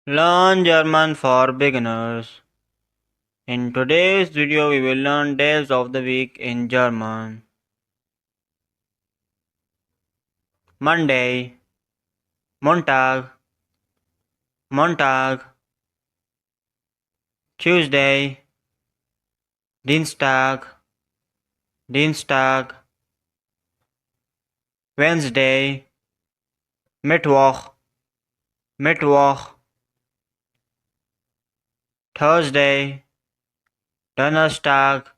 Learn German for beginners. In today's video, we will learn days of the week in German. Monday, Montag, Montag. Tuesday, Dienstag, Dienstag. Wednesday, Mittwoch, Mittwoch. Thursday, Donnerstag,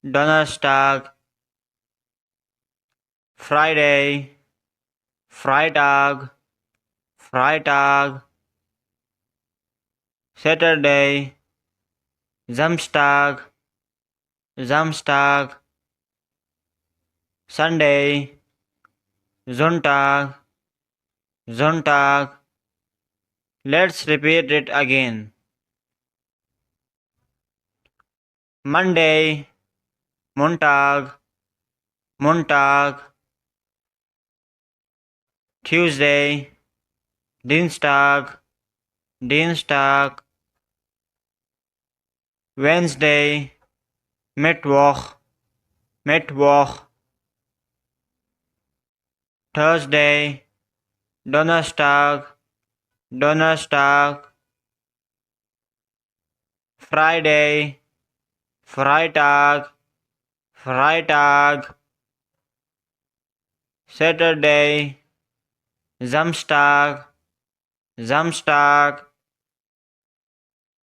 Donnerstag. Friday, Freitag, Freitag. Saturday, Samstag, Samstag. Sunday, Sonntag, Sonntag. Let's repeat it again. Monday, Montag, Montag. Tuesday, Dienstag, Dienstag. Wednesday, Mittwoch, Mittwoch. Thursday, Donnerstag, Donnerstag. Friday, Freitag, Freitag. Saturday, Samstag, Samstag.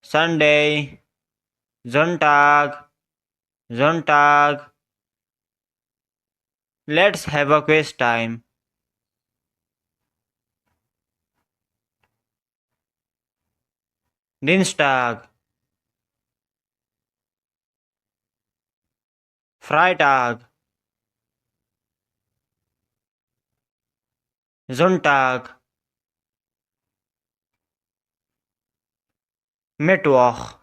Sunday, Sonntag, Sonntag. Let's have a quiz time. Dienstag, Freitag, Sonntag, Mittwoch.